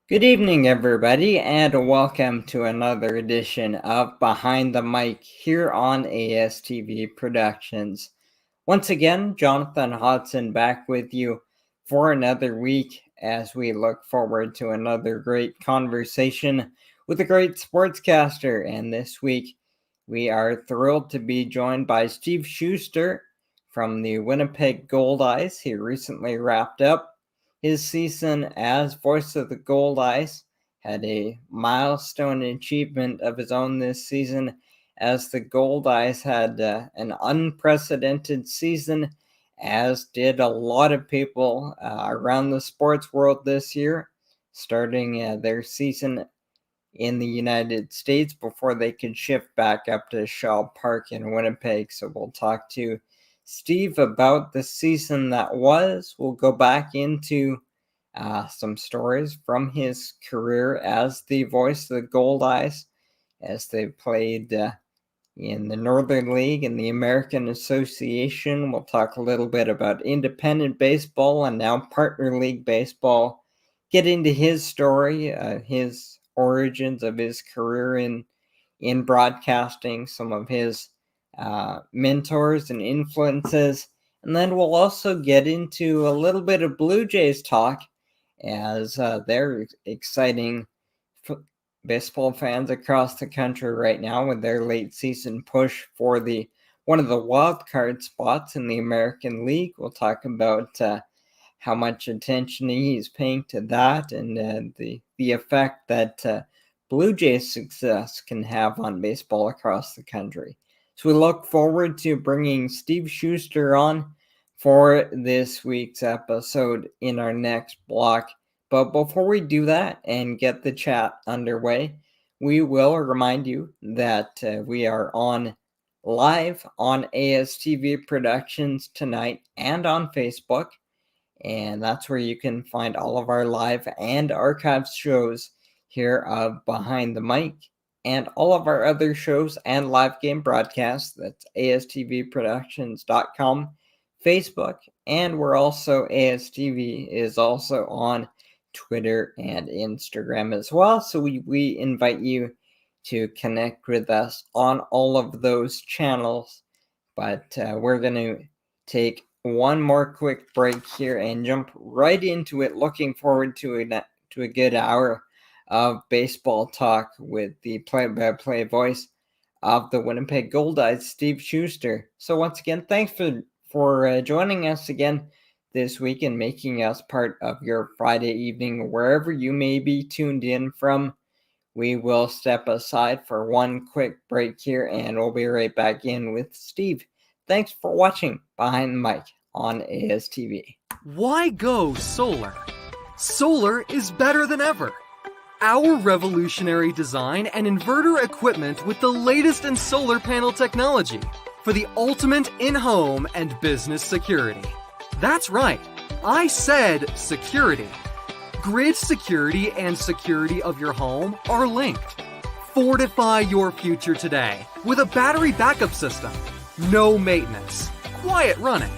Good evening, everybody, and welcome to another edition of Behind the Mic here on ASTV Productions. Once again, Jonathan Hodgson back with you for another week as we look forward to another great conversation with a great sportscaster. And this week, we are thrilled to be joined by Steve Schuster from the Winnipeg Goldeyes. He recently wrapped up his season as voice of the Goldeyes, had a milestone achievement of his own this season as the Goldeyes had an unprecedented season, as did a lot of people around the sports world this year, starting their season in the United States before they could shift back up to Shaw Park in Winnipeg. So we'll talk to Steve about the season that was. We'll go back into some stories from his career as the voice of the Goldeyes, as they played in the Northern League and the American Association. We'll talk a little bit about independent baseball and now partner league baseball. Get into his story, his origins of his career in broadcasting, some of his mentors and influences. And then we'll also get into a little bit of Blue Jays talk, as they're exciting baseball fans across the country right now with their late season push for one of the wild card spots in the American League. We'll talk about how much attention he's paying to that and the effect that Blue Jays success can have on baseball across the country. So we look forward to bringing Steve Schuster on for this week's episode in our next block. But before we do that and get the chat underway, we will remind you that we are on live on ASTV Productions tonight and on Facebook. And that's where you can find all of our live and archived shows here of Behind the Mic, and all of our other shows and live game broadcasts. That's astvproductions.com, Facebook, and we're also, ASTV is also on Twitter and Instagram as well. So we invite you to connect with us on all of those channels. But we're going to take one more quick break here and jump right into it. Looking forward to a good hour of baseball talk with the play-by-play voice of the Winnipeg Goldeyes, Steve Schuster. So once again, thanks for joining us again this week and making us part of your Friday evening, wherever you may be tuned in from. We will step aside for one quick break here, and we'll be right back in with Steve. Thanks for watching Behind the Mic on ASTV. Why go solar? Solar is better than ever. Our revolutionary design and inverter equipment with the latest in solar panel technology for the ultimate in-home and business security. That's right, I said security. Grid security and security of your home are linked. Fortify your future today with a battery backup system. No maintenance, quiet running.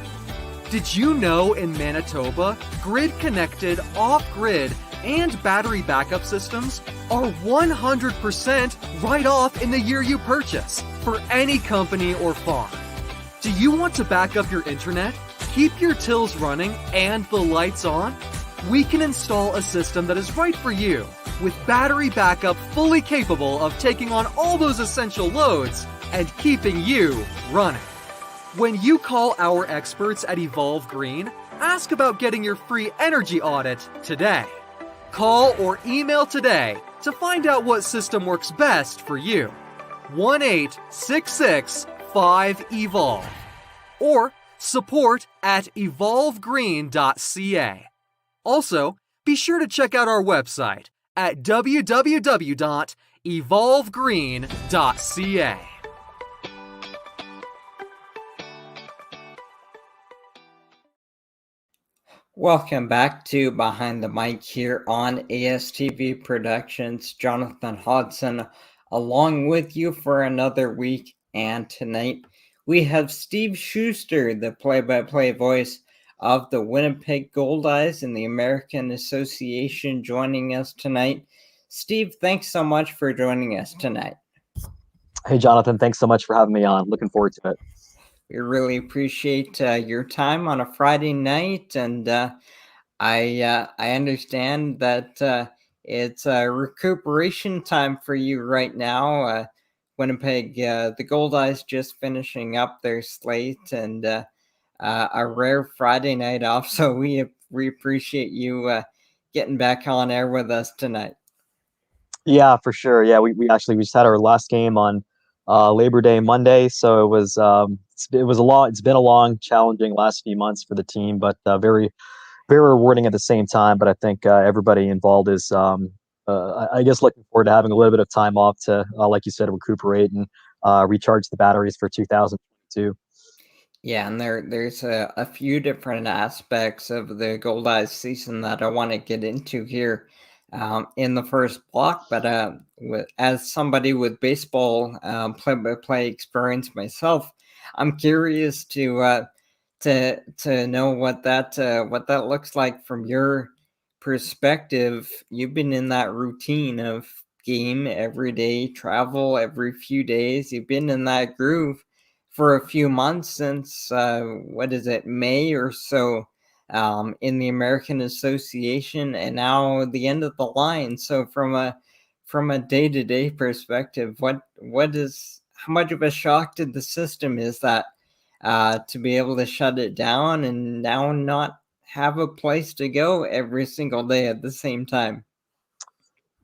Did you know in Manitoba, grid-connected, off-grid, and battery backup systems are 100% right off in the year you purchase for any company or farm? Do you want to back up your internet, keep your tills running, and the lights on? We can install a system that is right for you with battery backup fully capable of taking on all those essential loads and keeping you running. When you call our experts at Evolve Green, ask about getting your free energy audit today. Call or email today to find out what system works best for you. 1-866-5EVOLVE or support@evolvegreen.ca. Also, be sure to check out our website at www.evolvegreen.ca. Welcome back to Behind the Mic here on ASTV Productions. Jonathan Hodgson along with you for another week, and tonight we have Steve Schuster, the play-by-play voice of the Winnipeg Goldeyes in the American Association, joining us tonight. Steve, thanks so much for joining us tonight. Hey, Jonathan, thanks so much for having me on. Looking forward to it. We really appreciate your time on a Friday night, and I understand that it's recuperation time for you right now. Winnipeg, the Goldeyes just finishing up their slate, and a rare Friday night off. So we appreciate you getting back on air with us tonight. Yeah, for sure. Yeah, we just had our last game on Labor Day Monday, so it's been a long, challenging last few months for the team, but very very rewarding at the same time. But I think everybody involved is I guess looking forward to having a little bit of time off to like you said, recuperate and recharge the batteries for 2022. Yeah, and there's a few different aspects of the Goldeyes season that I want to get into here in the first block. But as somebody with baseball play-by-play experience myself, I'm curious to know what that looks like from your perspective. You've been in that routine of game every day, travel every few days. You've been in that groove for a few months since what is it, May or so, in the American Association, and now the end of the line. So from a day-to-day perspective, what is how much of a shock to the system is that to be able to shut it down and now not have a place to go every single day at the same time?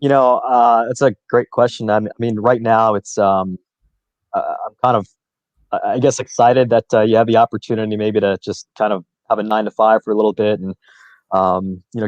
It's a great question. I mean, right now I'm kind of I guess excited that you have the opportunity maybe to just kind of have a 9 to 5 for a little bit and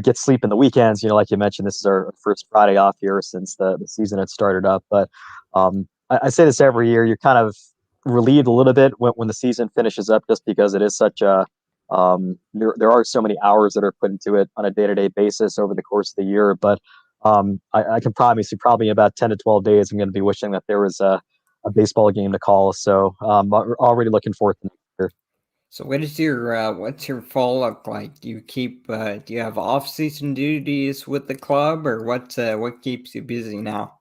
get sleep in the weekends. Like you mentioned, this is our first Friday off here since the season had started up. But I say this every year. You're kind of relieved a little bit when the season finishes up, just because it is such a there are so many hours that are put into it on a day-to-day basis over the course of the year. But I can promise you, probably about 10 to 12 days, I'm going to be wishing that there was a baseball game to call. So we're already looking forward to next year. So what's your fall look like? Do you have off-season duties with the club, or what keeps you busy now?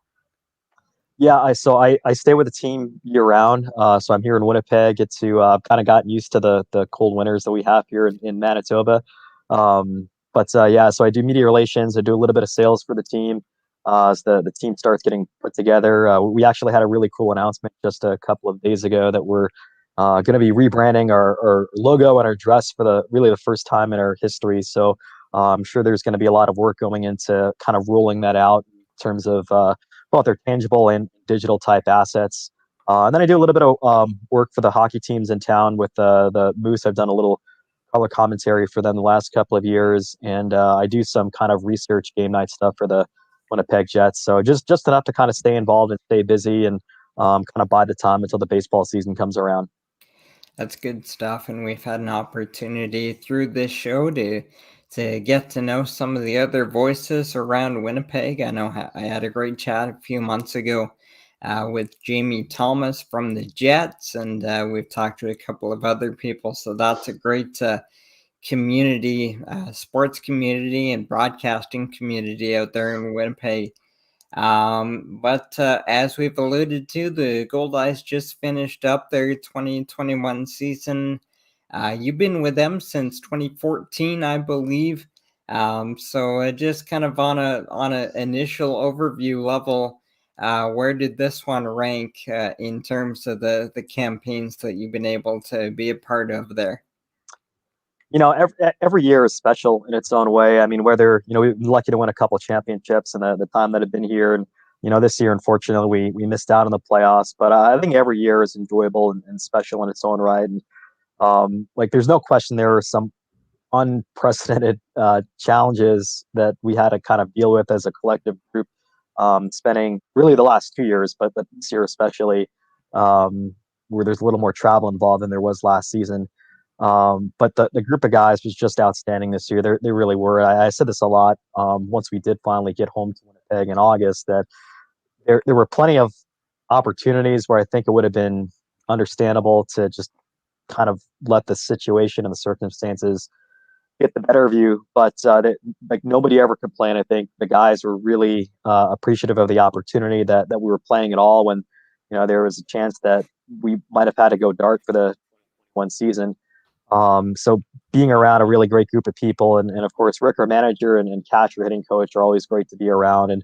Yeah, I stay with the team year round. So I'm here in Winnipeg. Get to kind of gotten used to the cold winters that we have here in Manitoba. But yeah, so I do media relations. I do a little bit of sales for the team. As the team starts getting put together, we actually had a really cool announcement just a couple of days ago that we're going to be rebranding our logo and our dress for the first time in our history. So I'm sure there's going to be a lot of work going into kind of rolling that out in terms of both their tangible and digital type assets. And then I do a little bit of work for the hockey teams in town with the Moose. I've done a little color commentary for them the last couple of years, and I do some kind of research game night stuff for the Winnipeg Jets. So just enough to kind of stay involved and stay busy and kind of bide the time until the baseball season comes around. That's good stuff, and we've had an opportunity through this show to get to know some of the other voices around Winnipeg. I know I had a great chat a few months ago with Jamie Thomas from the Jets, and we've talked to a couple of other people. So that's a great community, sports community, and broadcasting community out there in Winnipeg. But as we've alluded to, the Goldeyes just finished up their 2021 season. You've been with them since 2014, I believe. So just kind of on a initial overview level, where did this one rank in terms of the campaigns that you've been able to be a part of there? Every year is special in its own way. I mean, whether we've been lucky to win a couple of championships in the time that I've been here, and this year, unfortunately, we missed out on the playoffs. But I think every year is enjoyable and special in its own right. And like, there's no question there are some unprecedented challenges that we had to kind of deal with as a collective group, spending really the last 2 years, but this year especially, where there's a little more travel involved than there was last season. But the group of guys was just outstanding this year. They really were. I said this a lot once we did finally get home to Winnipeg in August, that there were plenty of opportunities where I think it would have been understandable to just kind of let the situation and the circumstances get the better of you, but like nobody ever complained. I think the guys were really appreciative of the opportunity that we were playing at all when there was a chance that we might have had to go dark for the one season. So being around a really great group of people, and of course Rick, our manager, and Cash, our hitting coach, are always great to be around, and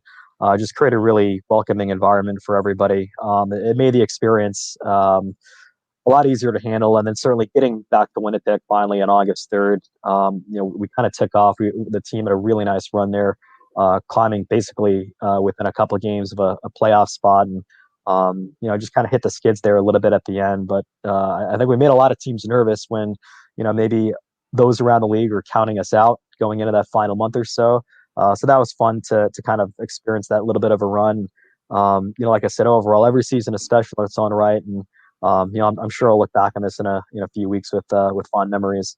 just create a really welcoming environment for everybody. It made the experience a lot easier to handle. And then certainly getting back to Winnipeg finally on August 3rd, we kind of took off. The team had a really nice run there, climbing basically within a couple of games of a playoff spot, and just kind of hit the skids there a little bit at the end. But I think we made a lot of teams nervous when maybe those around the league were counting us out going into that final month or so. So that was fun to kind of experience that little bit of a run. Like I said, overall, every season is special in its own right, and I'm sure I'll look back on this in a few weeks with fond memories.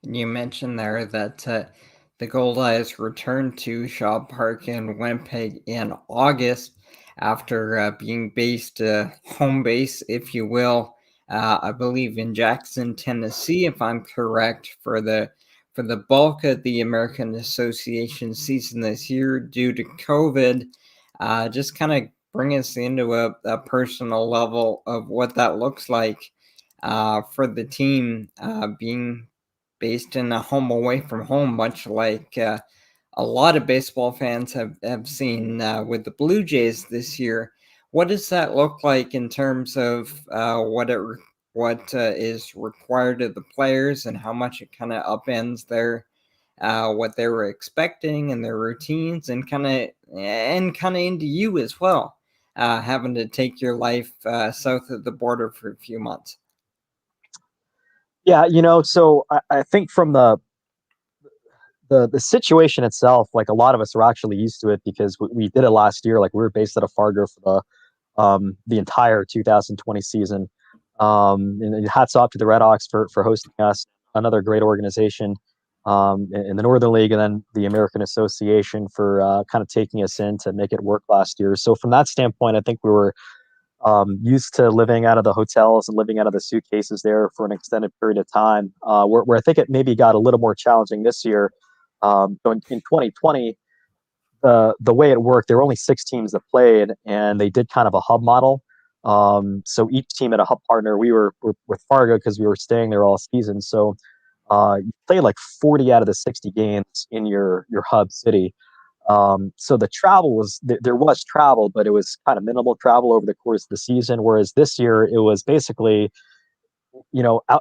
And you mentioned there that the Goldeyes returned to Shaw Park in Winnipeg in August after being based home base, if you will, I believe in Jackson, Tennessee, if I'm correct, for the bulk of the American Association season this year due to COVID. Just kind of bring us into a personal level of what that looks like for the team being based in a home away from home, much like a lot of baseball fans have seen with the Blue Jays this year. What does that look like in terms of what is required of the players and how much it kind of upends their what they were expecting and their routines and kind of into you as well, having to take your life south of the border for a few months? Yeah, so I think from the situation itself, like a lot of us are actually used to it because we did it last year. Like we were based out of Fargo for the entire 2020 season. And hats off to the Red Hawks for hosting us, another great organization in the Northern League, and then the American Association for kind of taking us in to make it work last year. So from that standpoint, I think we were used to living out of the hotels and living out of the suitcases there for an extended period of time. Where I think it maybe got a little more challenging this year. In 2020, the way it worked, there were only 6 teams that played, and they did kind of a hub model. So each team had a hub partner. We were with Fargo because we were staying there all season. So you played like 40 out of the 60 games in your hub city. So the travel there was travel, but it was kind of minimal travel over the course of the season. Whereas this year, it was basically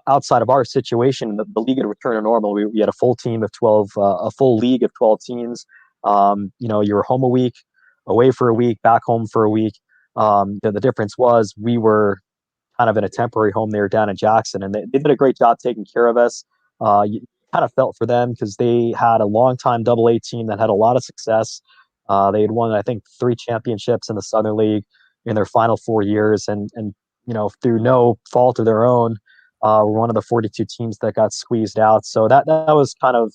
outside of our situation, the league had returned to normal. We had a full team of 12, a full league of 12 teams. You were home a week, away for a week, back home for a week. The difference was we were kind of in a temporary home there down in Jackson, and they did a great job taking care of us. You kind of felt for them because they had a long-time Double-A team that had a lot of success. They had won, I think, 3 championships in the Southern League in their final 4 years, and through no fault of their own, were one of the 42 teams that got squeezed out. So that was kind of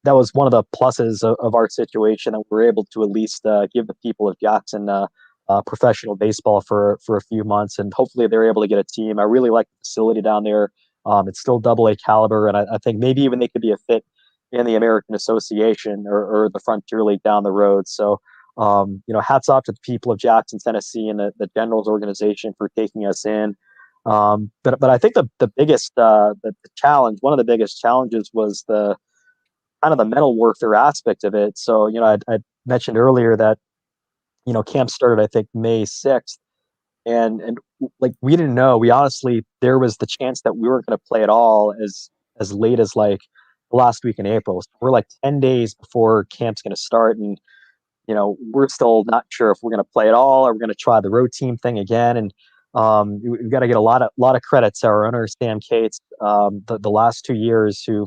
that was one of the pluses of our situation, that we were able to at least give the people of Jackson professional baseball for a few months, and hopefully they're able to get a team. I really like the facility down there. It's still Double-A caliber, and I think maybe even they could be a fit in the American Association or the Frontier League down the road. So, hats off to the people of Jackson, Tennessee, and the Generals organization for taking us in. But I think the biggest the challenge, one of the biggest challenges, was the kind of the mental warfare aspect of it. So, I mentioned earlier that camp started, I think, May 6th, and like we didn't know. We honestly, there was the chance that we weren't going to play at all as late as like the last week in April. So we're like 10 days before camp's going to start, and we're still not sure if we're going to play at all, or we're going to try the road team thing again. And we've got to get a lot of credit to our owner, Sam Cates, the last 2 years, who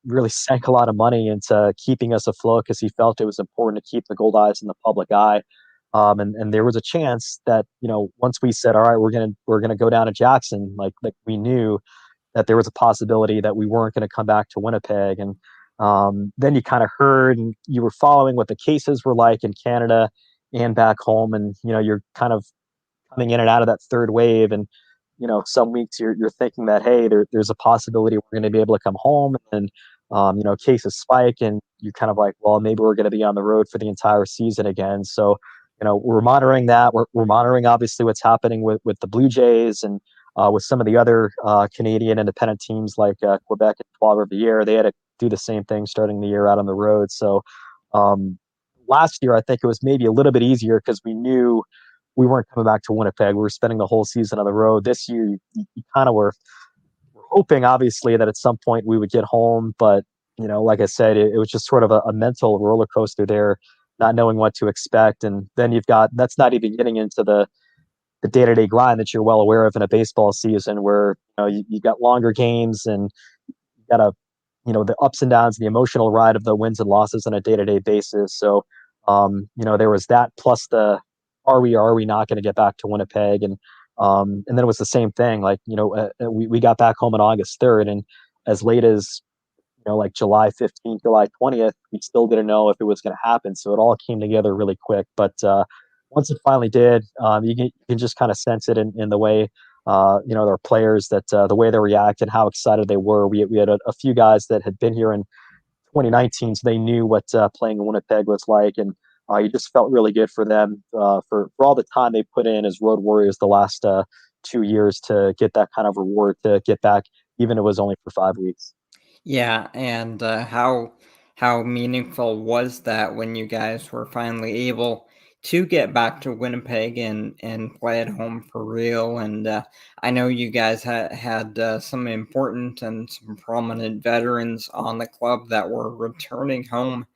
really sank a lot of money into keeping us afloat because he felt it was important to keep the Goldeyes in the public eye. And there was a chance that once we said, all right, we're gonna go down to Jackson, like we knew that there was a possibility that we weren't going to come back to Winnipeg. And then you kind of heard, and you were following what the cases were like in Canada and back home, and you're kind of coming in and out of that third wave, and some weeks you're thinking that, hey, there's a possibility we're going to be able to come home, and cases spike, and you're kind of like, well, maybe we're going to be on the road for the entire season again. So, we're monitoring that. We're monitoring obviously what's happening with the Blue Jays, and with some of the other Canadian independent teams like Quebec and Trois-Rivières. They had to do the same thing starting the year out on the road. So last year, I think it was maybe a little bit easier because we knew we weren't coming back to Winnipeg. We were spending the whole season on the road. This year, you kind of were hoping, obviously, that at some point we would get home. But, like I said, it was just sort of a mental roller coaster there, not knowing what to expect. And then that's not even getting into the day-to-day grind that you're well aware of in a baseball season, where you got longer games, and you got the ups and downs, the emotional ride of the wins and losses on a day-to-day basis. So there was that, plus the are we not going to get back to Winnipeg, and then it was the same thing. Like we got back home on August 3rd, and as late as like July 15th, July 20th, we still didn't know if it was going to happen. So it all came together really quick. But once it finally did, you can just kind of sense it in the way, their players, that the way they reacted, how excited they were. We had a few guys that had been here in 2019, so they knew what playing in Winnipeg was like. And you just felt really good for them, for all the time they put in as road warriors the last 2 years, to get that kind of reward, to get back, even if it was only for 5 weeks. Yeah, and how meaningful was that when you guys were finally able to get back to Winnipeg and play at home for real? And I know you guys had some important and some prominent veterans on the club that were returning home,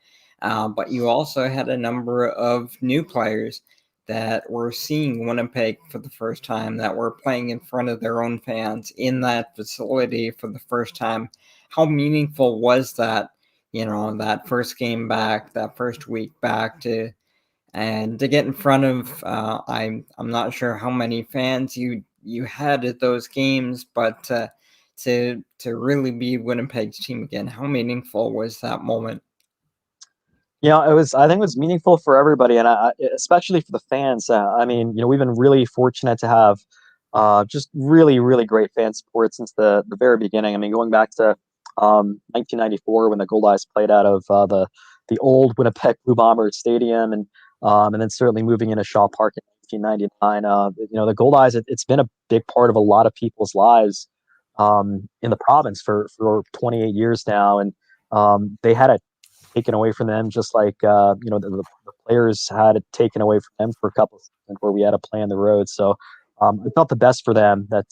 but you also had a number of new players that were seeing Winnipeg for the first time, that were playing in front of their own fans in that facility for the first time. How meaningful was that, that first game back, that first week back, to get in front of I'm not sure how many fans you had at those games, but to really be Winnipeg's team again? How meaningful was that moment? I think it was meaningful for everybody, and especially for the fans. I mean, we've been really fortunate to have just really, really great fan support since the very beginning. I mean, going back to 1994, when the Goldeyes played out of the old Winnipeg Blue Bombers Stadium, and then certainly moving into Shaw Park in 1999. The Goldeyes, it's been a big part of a lot of people's lives in the province for 28 years now, and they had it taken away from them, just like the players had it taken away from them for a couple of seasons where we had to play on the road. So I felt the best for them that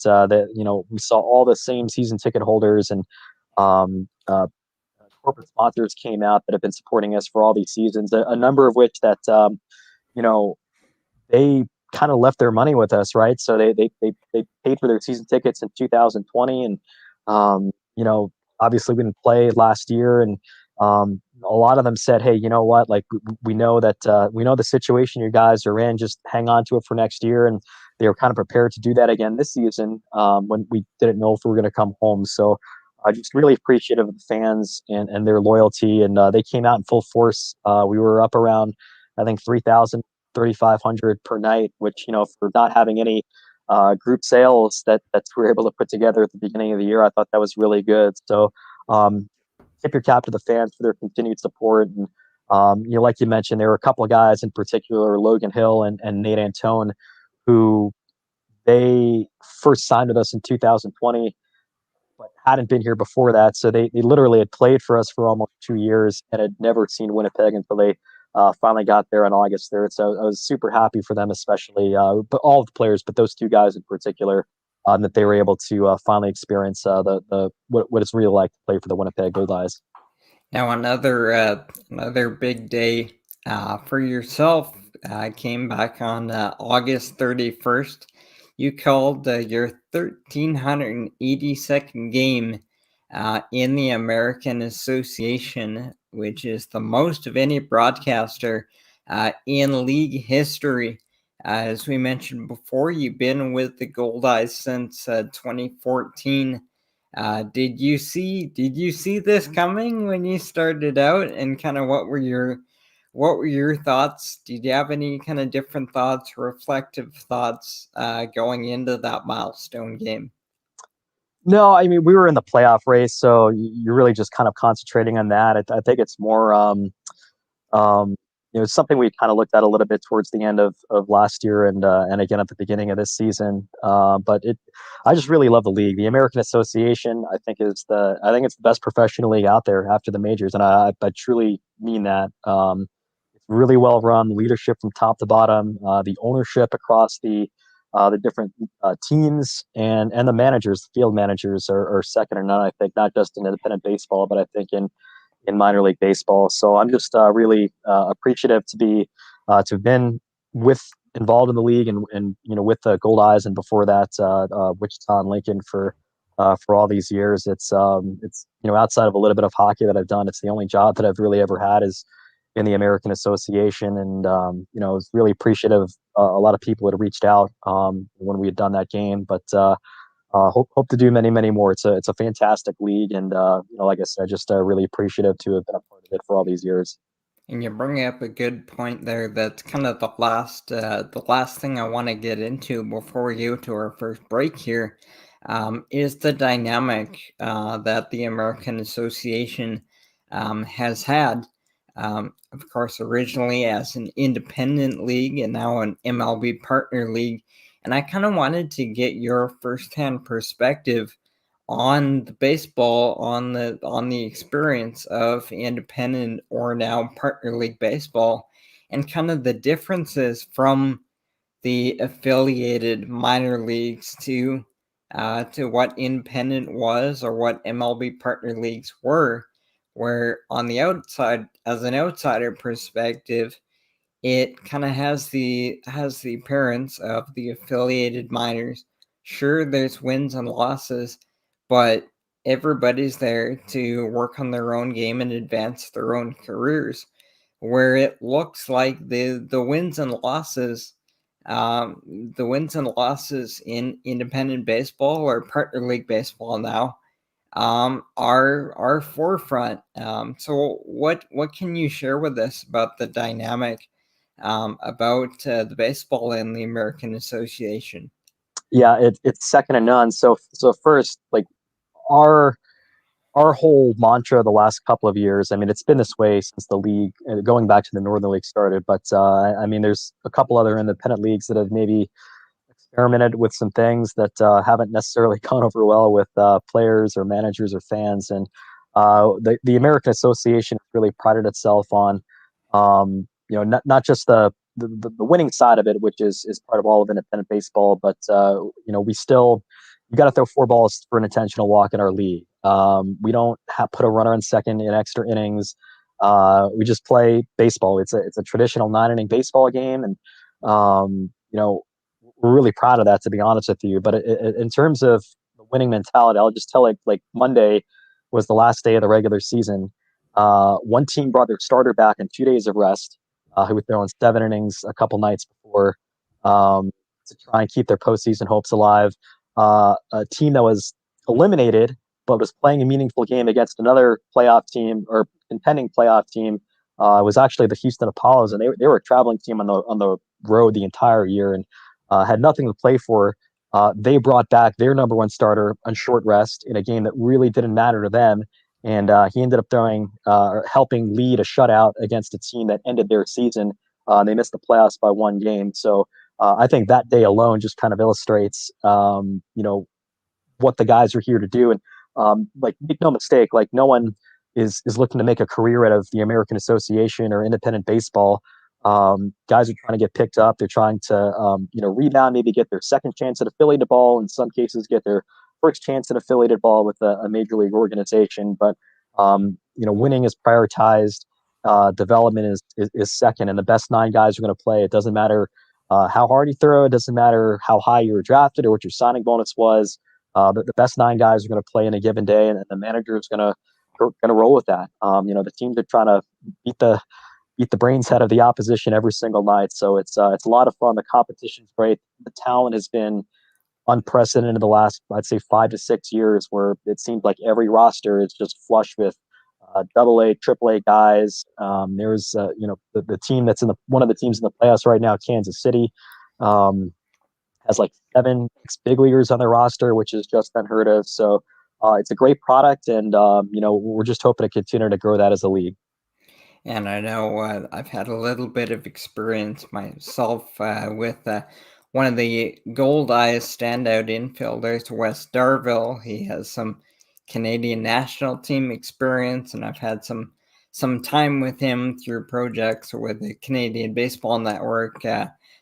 we saw all the same season ticket holders and corporate sponsors came out that have been supporting us for all these seasons. A number of which that they kind of left their money with us, right? So they paid for their season tickets in 2020, and obviously we didn't play last year, and a lot of them said, hey, you know what, like we know that we know the situation you guys are in, just hang on to it for next year. And they were kind of prepared to do that again this season, when we didn't know if we were going to come home. So just really appreciative of the fans and their loyalty, and they came out in full force. We were up around, I think, 3,000, 3,500 per night, which, for not having any group sales that we were able to put together at the beginning of the year, I thought that was really good. So tip your cap to the fans for their continued support. And like you mentioned, there were a couple of guys in particular, Logan Hill and Nate Antone, who they first signed with us in 2020, but hadn't been here before that. So they literally had played for us for almost 2 years and had never seen Winnipeg until they finally got there on August 3rd. So I was super happy for them, especially, but all of the players, but those two guys in particular, that they were able to finally experience what it's really like to play for the Winnipeg Goldeyes. Now another big day for yourself came back on August 31st. You called your 1,382nd game in the American Association, which is the most of any broadcaster in league history. As we mentioned before, you've been with the Goldeyes since 2014. Did you see this coming when you started out, and kind of what were what were your thoughts? Did you have any kind of different thoughts, reflective thoughts going into that milestone game? No, I mean, we were in the playoff race, so you're really just kind of concentrating on that. I think it's more, um, it's something we kind of looked at a little bit towards the end of last year and again at the beginning of this season. I just really love the league. The American Association, I think it's the best professional league out there after the majors, and I truly mean that. It's really well run, leadership from top to bottom, the ownership across the different teams and the managers, the field managers are second to none. I think not just in independent baseball, but I think in minor league baseball. So I'm just really appreciative to have been involved in the league and with the Goldeyes and before that Wichita and Lincoln for all these years. It's outside of a little bit of hockey that I've done, it's the only job that I've really ever had is in the American Association, and I was really appreciative. A lot of people had reached out when we had done that game, but hope to do many more. It's a fantastic league, and like I said, just really appreciative to have been a part of it for all these years. And you bring up a good point there. That's kind of the last thing I want to get into before we go to our first break here, is the dynamic that the American Association has had. Of course, originally as an independent league and now an MLB partner league. And I kind of wanted to get your firsthand perspective on the baseball, on the experience of independent or now partner league baseball, and kind of the differences from the affiliated minor leagues to what independent was or what MLB partner leagues were, where on the outside, as an outsider perspective, it kind of has the appearance of the affiliated minors. Sure, there's wins and losses, but everybody's there to work on their own game and advance their own careers. Where it looks like the wins and losses, in independent baseball or partner league baseball now, are forefront. So what can you share with us about the dynamic about the baseball and the American Association? Yeah, it's second to none. So first, like our our whole mantra the last couple of years, I mean, it's been this way since the league, going back to the Northern League started. But I mean, there's a couple other independent leagues that have maybe experimented with some things that haven't necessarily gone over well with players or managers or fans. And the American Association really prided itself on, not just the winning side of it, which is part of all of independent baseball, but we still you got to throw four balls for an intentional walk in our league. We don't put a runner in second in extra innings. We just play baseball. It's a traditional 9 inning baseball game, and we're really proud of that, to be honest with you. But in terms of the winning mentality, I'll just tell like Monday was the last day of the regular season. One team brought their starter back in 2 days of rest, who was throwing 7 innings a couple nights before, to try and keep their postseason hopes alive. A team that was eliminated but was playing a meaningful game against another playoff team or contending playoff team was actually the Houston Apollos, and they were a traveling team on the road the entire year and had nothing to play for. They brought back their number one starter on short rest in a game that really didn't matter to them, and he ended up helping lead a shutout against a team that ended their season. They missed the playoffs by one game, so I think that day alone just kind of illustrates, what the guys are here to do. And like, make no mistake, like no one is looking to make a career out of the American Association or independent baseball. Guys are trying to get picked up. They're trying to, rebound, maybe get their second chance at affiliated ball. In some cases, get their first chance at affiliated ball with a major league organization. But, winning is prioritized. Development is second, and the best 9 guys are going to play. It doesn't matter how hard you throw. It doesn't matter how high you were drafted or what your signing bonus was. The best 9 guys are going to play in a given day, and the manager is going to roll with that. The teams are trying to beat the brains out of the opposition every single night. So it's a lot of fun. The competition's great. The talent has been unprecedented the last, I'd say, 5 to 6 years, where it seems like every roster is just flush with double A, triple A guys. There's the team that's one of the teams in the playoffs right now, Kansas City, has like 7 big leaguers on their roster, which is just unheard of. So it's a great product, and we're just hoping to continue to grow that as a league. And I know I've had a little bit of experience myself with one of the Goldeyes standout infielders, Wes Darville. He has some Canadian national team experience, and I've had some time with him through projects with the Canadian Baseball Network.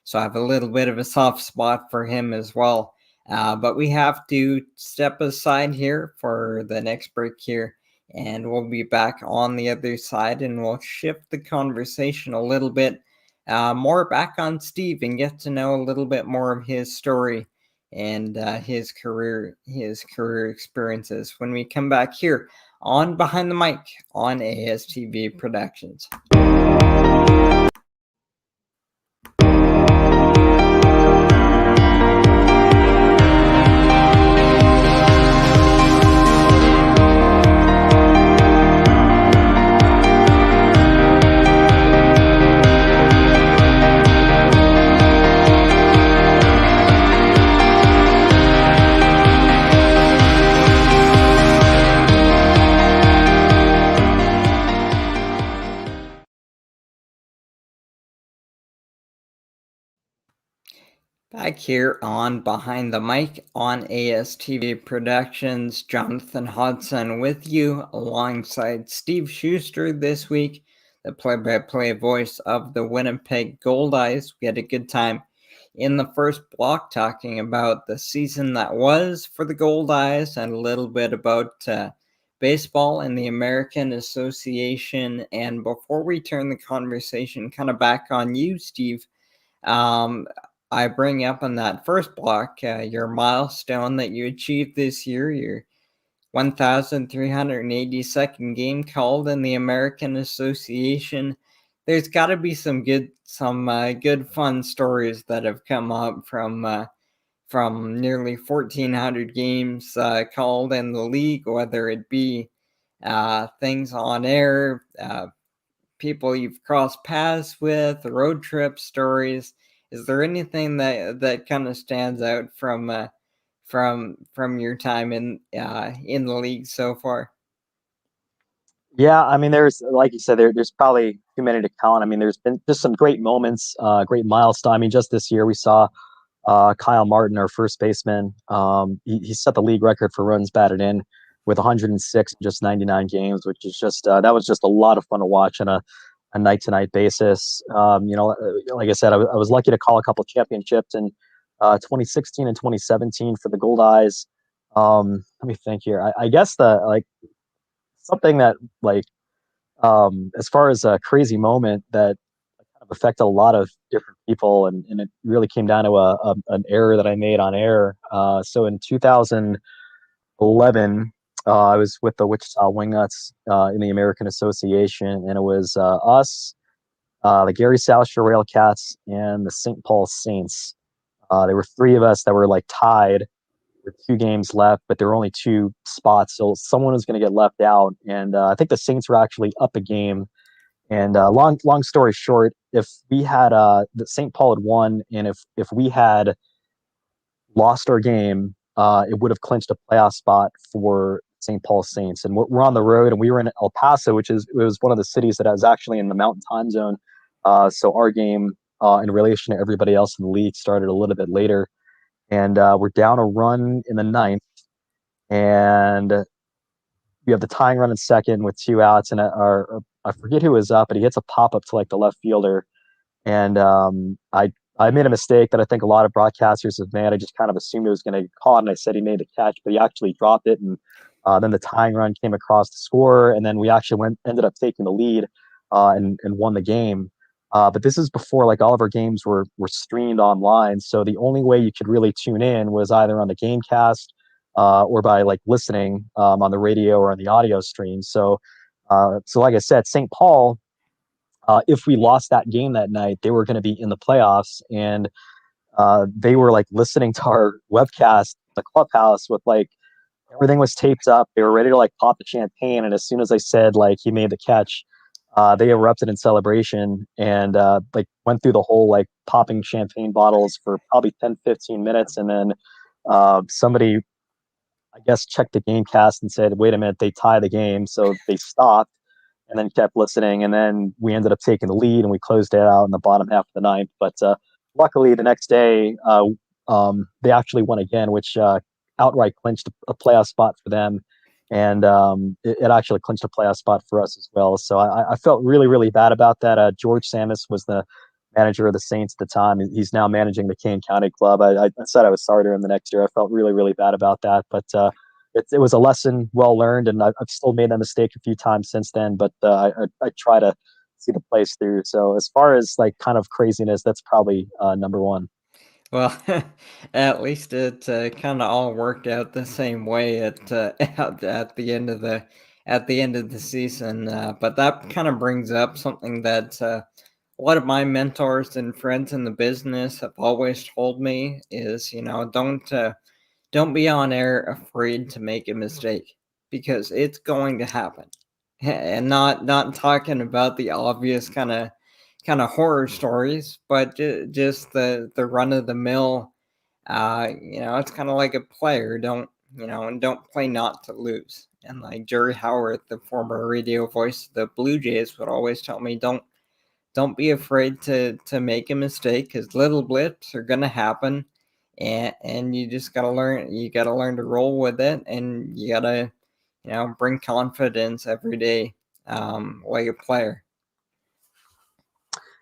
So I have a little bit of a soft spot for him as well. But we have to step aside here for the next break here, and we'll be back on the other side, and we'll shift the conversation a little bit more back on Steve and get to know a little bit more of his story and his career experiences when we come back here on Behind the Mic on ASTV Productions. Back here on Behind the Mic on ASTV Productions, Jonathan Hodgson with you alongside Steve Schuster this week, the play-by-play voice of the Winnipeg Goldeyes. We had a good time in the first block talking about the season that was for the Goldeyes and a little bit about baseball and the American Association. And before we turn the conversation kind of back on you, Steve, I bring up on that first block your milestone that you achieved this year, your 1,382nd game called in the American Association. There's got to be some good fun stories that have come up from nearly 1,400 games called in the league, whether it be things on air, people you've crossed paths with, road trip stories. Is there anything that kind of stands out from your time in the league so far? Yeah, I mean, there's, like you said, there's probably too many to count. I mean, there's been just some great moments, great milestone. I mean, just this year we saw Kyle Martin, our first baseman. He set the league record for runs batted in with 106 in just 99 games, which is just that was just a lot of fun to watch on a night-to-night basis. Like I said, I was lucky to call a couple championships in 2016 and 2017 for the Goldeyes. Let me think here. I guess something that as far as a crazy moment that kind of affected a lot of different people, and it really came down to an error that I made on air. So in 2011, I was with the Wichita Wingnuts in the American Association, and it was us, the Gary Souster Railcats, and the St. Paul Saints. There were 3 of us that were tied with 2 games left, but there were only 2 spots, so someone was going to get left out. And I think the Saints were actually up a game. And long story short, if we had the St. Paul had won, and if we had lost our game, it would have clinched a playoff spot for St. Paul Saints. And we're on the road, and we were in El Paso, which was one of the cities that was actually in the Mountain Time Zone. So our game, in relation to everybody else in the league, started a little bit later. And we're down a run in the 9th, and we have the tying run in second with 2 outs, and I forget who was up, but he hits a pop up to the left fielder, and I made a mistake that I think a lot of broadcasters have made. I just kind of assumed it was going to get caught, and I said he made the catch, but he actually dropped it, and then the tying run came across the score, and then we actually ended up taking the lead and won the game. But this is before all of our games were streamed online, so the only way you could really tune in was either on the Gamecast or by listening on the radio or on the audio stream. So like I said, St. Paul, if we lost that game that night, they were going to be in the playoffs, and they were listening to our webcast, the clubhouse, with everything was taped up. They were ready to like pop the champagne, and as soon as I said like he made the catch, they erupted in celebration and like went through the whole like popping champagne bottles for probably 10-15 minutes, and then somebody, I guess, checked the game cast and said, "Wait a minute, they tie the game," so they stopped and then kept listening, and then we ended up taking the lead and we closed it out in the bottom half of the ninth. But luckily, the next day, they actually won again, which outright clinched a playoff spot for them, and it actually clinched a playoff spot for us as well. So I felt really, really bad about that. George Samus was the manager of the Saints at the time. He's now managing the Kane County Club. I said I was sorry to him the next year. I felt really, really bad about that, but it was a lesson well learned, and I've still made that mistake a few times since then. But I try to see the plays through. So as far as like kind of craziness, that's probably number one. Well, at least it kind of all worked out the same way at the end of the season. But that kind of brings up something that a lot of my mentors and friends in the business have always told me is, don't be on air afraid to make a mistake, because it's going to happen. And not talking about the obvious kind of horror stories, but just the run of the mill. It's kind of like a player. Don't play not to lose. And like Jerry Howard, the former radio voice of the Blue Jays, would always tell me, don't be afraid to make a mistake, because little blips are gonna happen, and you just gotta learn. You gotta learn to roll with it, and you gotta bring confidence every day, like a player.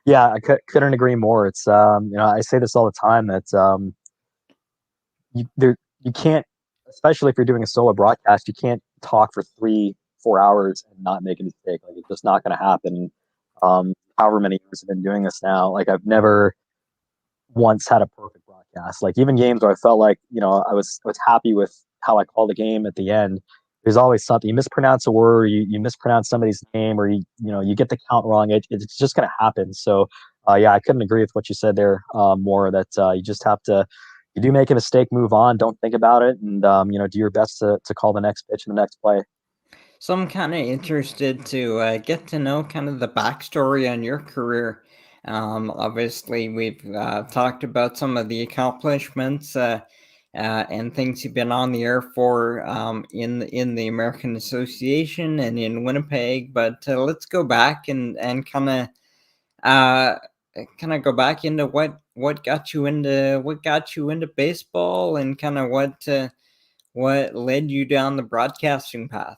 Yeah, I couldn't agree more. It's I say this all the time that you can't, especially if you're doing a solo broadcast, you can't talk for 3-4 hours and not make a mistake. Like it's just not going to happen. However many years I've been doing this now, like I've never once had a perfect broadcast. Like even games where I felt like I was happy with how I called the game at the end. There's always something you mispronounce a word, you mispronounce somebody's name, or you get the count wrong. It's just going to happen. So yeah, I couldn't agree with what you said there more. That you just have to, you do make a mistake, move on, don't think about it, and do your best to call the next pitch and the next play. So I'm kind of interested to get to know kind of the backstory on your career. Obviously, we've talked about some of the accomplishments and things you've been on the air for in the American Association and in Winnipeg. But let's go back and uh, kind of go back into what got you into baseball, and kind of what led you down the broadcasting path.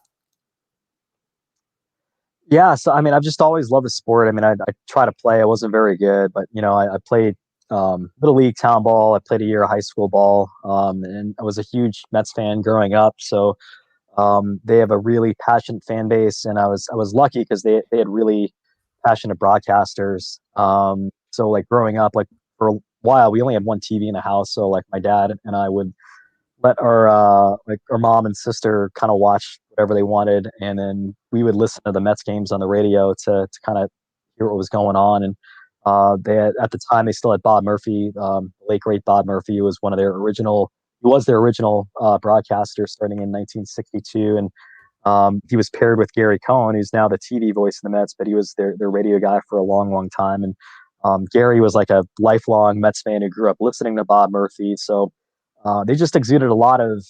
Yeah, so I mean, I've just always loved the sport. I mean, I try to play. I wasn't very good, but I played little league town ball. I played a year of high school ball, and I was a huge Mets fan growing up. So they have a really passionate fan base, and I was lucky because they had really passionate broadcasters. So like growing up, like for a while, we only had one TV in the house. So like my dad and I would let our mom and sister kind of watch whatever they wanted, and then we would listen to the Mets games on the radio to kind of hear what was going on. And at the time they still had Bob Murphy, the late great Bob Murphy, who was one of their original. He was their original broadcaster starting in 1962, and he was paired with Gary Cohen, who's now the TV voice of the Mets, but he was their radio guy for a long, long time. And Gary was like a lifelong Mets fan who grew up listening to Bob Murphy. So they just exuded a lot of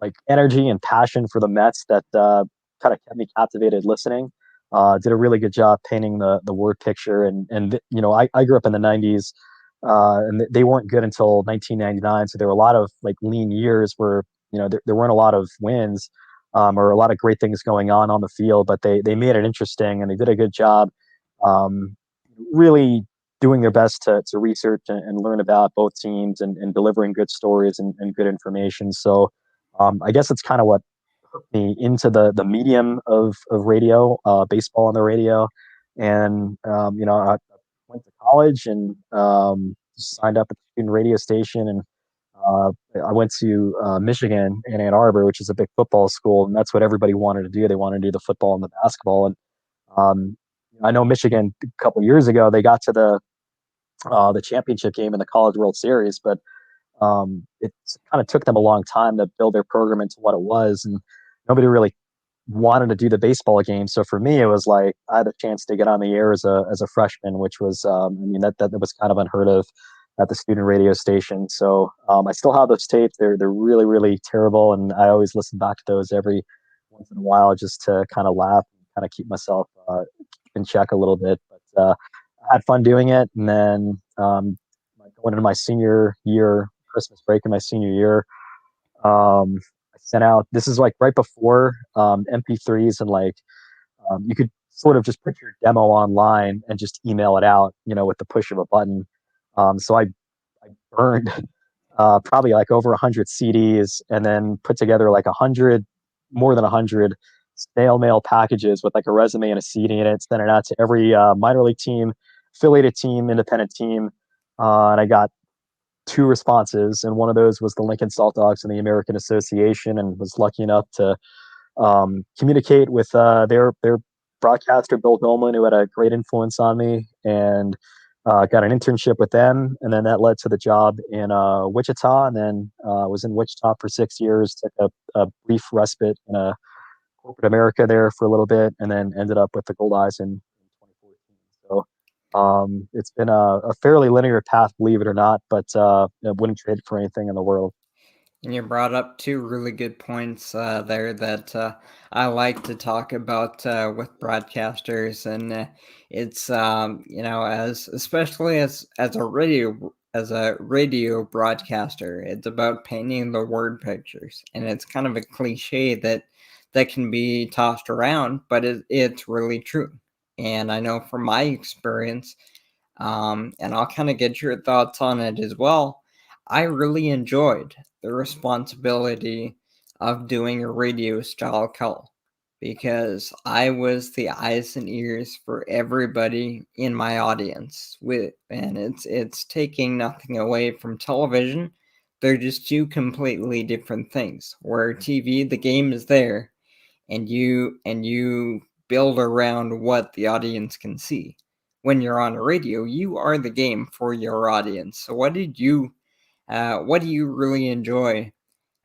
like energy and passion for the Mets that kind of kept me captivated listening. Did a really good job painting the word picture, and I grew up in the '90s, and they weren't good until 1999. So there were a lot of like lean years where there weren't a lot of wins or a lot of great things going on the field, but they made it interesting and they did a good job. Um, Really doing their best to research and learn about both teams and delivering good stories and good information. So I guess it's kind of what hooked me into the medium of radio, baseball on the radio. And, I went to college and signed up at the student radio station. And uh, I went to Michigan in Ann Arbor, which is a big football school. And that's what everybody wanted to do. They wanted to do the football and the basketball. And um, I know Michigan a couple years ago, they got to the championship game in the College World Series, but it kind of took them a long time to build their program into what it was, and nobody really wanted to do the baseball game. So for me, it was like I had a chance to get on the air as a freshman, which was that was kind of unheard of at the student radio station. So I still have those tapes. They're really really terrible, and I always listen back to those every once in a while just to kind of laugh and kind of keep myself in check a little bit. But I had fun doing it, and then going into my senior year, Christmas break in my senior year. I sent out, this is like right before MP3s, and like you could sort of just put your demo online and just email it out, with the push of a button. So I burned probably like over 100 CDs, and then put together like more than 100 snail mail packages with like a resume and a CD in it, sent it out to every minor league team, affiliated team, independent team. And I got 2 responses, and one of those was the Lincoln Salt Dogs and the American Association, and was lucky enough to communicate with their broadcaster, Bill Goldman, who had a great influence on me, and got an internship with them, and then that led to the job in Wichita, and then was in Wichita for 6 years, took a brief respite in corporate America there for a little bit, and then ended up with the Goldeyes in 2014. So it's been a fairly linear path, believe it or not, but I wouldn't trade it for anything in the world. And you brought up 2 really good points there that I like to talk about with broadcasters, and it's as especially as a radio broadcaster, it's about painting the word pictures, and it's kind of a cliche that can be tossed around, but it's really true. And I know from my experience, and I'll kind of get your thoughts on it as well. I really enjoyed the responsibility of doing a radio style call because I was the eyes and ears for everybody in my audience. And it's taking nothing away from television. They're just 2 completely different things. Where TV, the game is there, and you build around what the audience can see. When you're on a radio, you are the game for your audience. So what do you really enjoy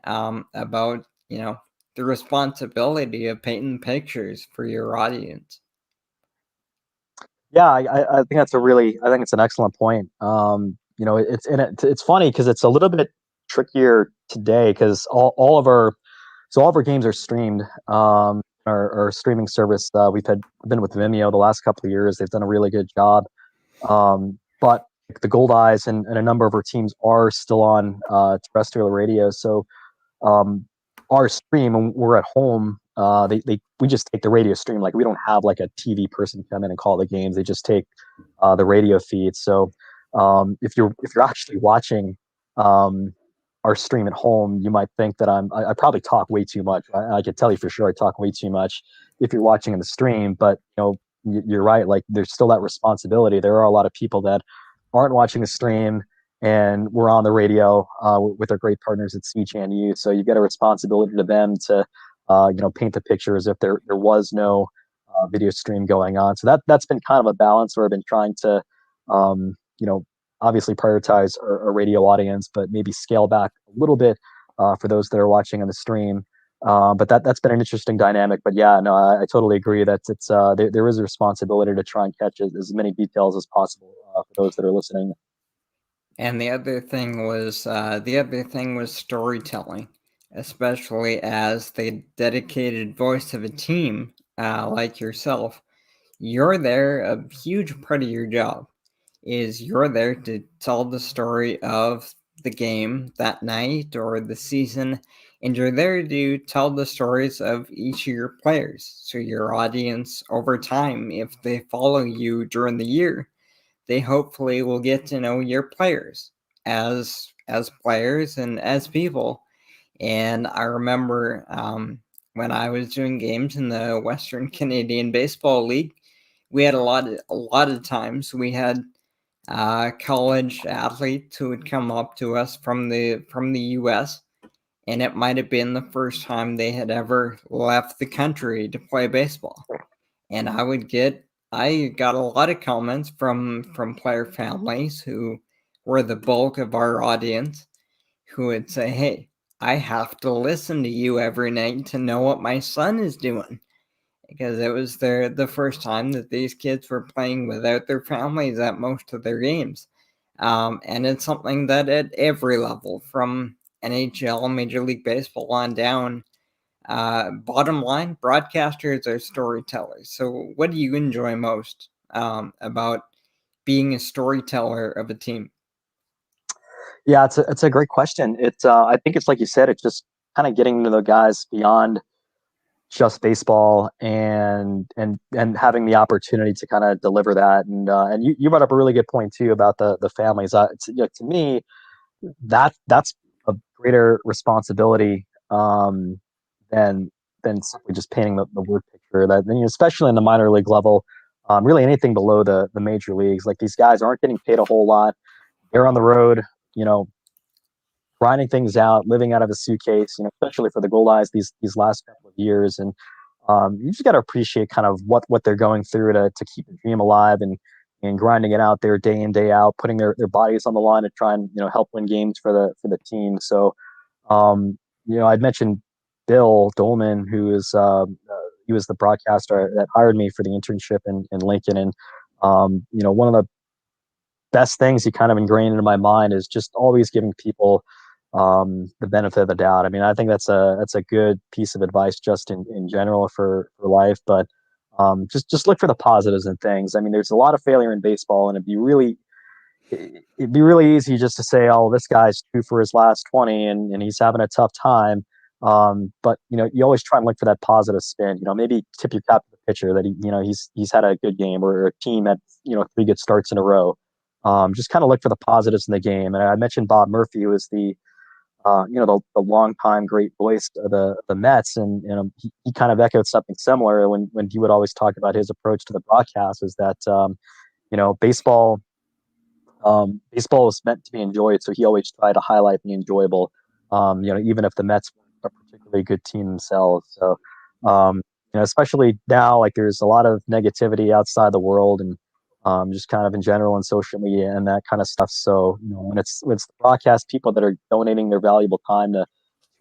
about the responsibility of painting pictures for your audience? Yeah, I think I think it's an excellent point. It's funny because it's a little bit trickier today because all of our games are streamed. Our streaming service, we've been with Vimeo the last couple of years. They've done a really good job. But the Goldeyes and a number of our teams are still on terrestrial radio. So our stream, when we're at home, we just take the radio stream. Like, we don't have like a TV person come in and call the games. They just take the radio feed. So if you're actually watching our stream at home, you might think that I probably talk way too much. I can tell you for sure I talk way too much if you're watching in the stream. But you're right. Like, there's still that responsibility. There are a lot of people that aren't watching the stream, and we're on the radio with our great partners at CJNU. So you get a responsibility to them to paint the picture as if there was no video stream going on. So that's been kind of a balance where I've been trying to obviously prioritize our radio audience, but maybe scale back a little bit for those that are watching on the stream. But that's been an interesting dynamic. But yeah, no, I totally agree that it's there is a responsibility to try and catch as many details as possible for those that are listening. And the other thing was storytelling, especially as the dedicated voice of a team like yourself. You're there. A huge part of your job is you're there to tell the story of the game that night or the season, and you're there to tell the stories of each of your players. So your audience over time, if they follow you during the year, they hopefully will get to know your players as players and as people. And I remember when I was doing games in the Western Canadian Baseball League, we had a lot of times we had college athletes who would come up to us from the U.S., and it might have been the first time they had ever left the country to play baseball. And I got a lot of comments from player families who were the bulk of our audience, who would say, "Hey, I have to listen to you every night to know what my son is doing." Because it was the first time that these kids were playing without their families at most of their games. And it's something that at every level, from NHL, Major League Baseball on down, bottom line, broadcasters are storytellers. So, what do you enjoy most about being a storyteller of a team? Yeah, it's a great question. I think it's like you said, it's just kind of getting to the guys beyond just baseball and having the opportunity to kind of deliver that. And you brought up a really good point too about the families. To me, that's a greater responsibility than simply just painting the word picture. That, especially in the minor league level, really anything below the major leagues. Like, these guys aren't getting paid a whole lot. They're on the road, you know, grinding things out, living out of a suitcase. Especially for the Goldeyes these last couple of years. And you just got to appreciate kind of what they're going through to keep the dream alive, and grinding it out there day in, day out, putting their bodies on the line to try and help win games for the team. So I'd mentioned Bill Dolman, who is he was the broadcaster that hired me for the internship in Lincoln. And one of the best things he kind of ingrained into my mind is just always giving people the benefit of the doubt. I mean, I think that's a good piece of advice just in general for life. But just look for the positives in things. I mean, there's a lot of failure in baseball, and it'd be really easy just to say, "Oh, this guy's 2 for his last 20, and he's having a tough time." But you always try and look for that positive spin. Maybe tip your cap to the pitcher that he's had a good game, or a team had 3 good starts in a row. Just kind of look for the positives in the game. And I mentioned Bob Murphy, who is the longtime great voice of the Mets, and he kind of echoed something similar when he would always talk about his approach to the broadcast, is that baseball is meant to be enjoyed, so he always tried to highlight the enjoyable. Even if the Mets weren't a particularly good team themselves. So, especially now, like, there's a lot of negativity outside the world, and just kind of in general, and social media and that kind of stuff. So, when it's the broadcast people that are donating their valuable time to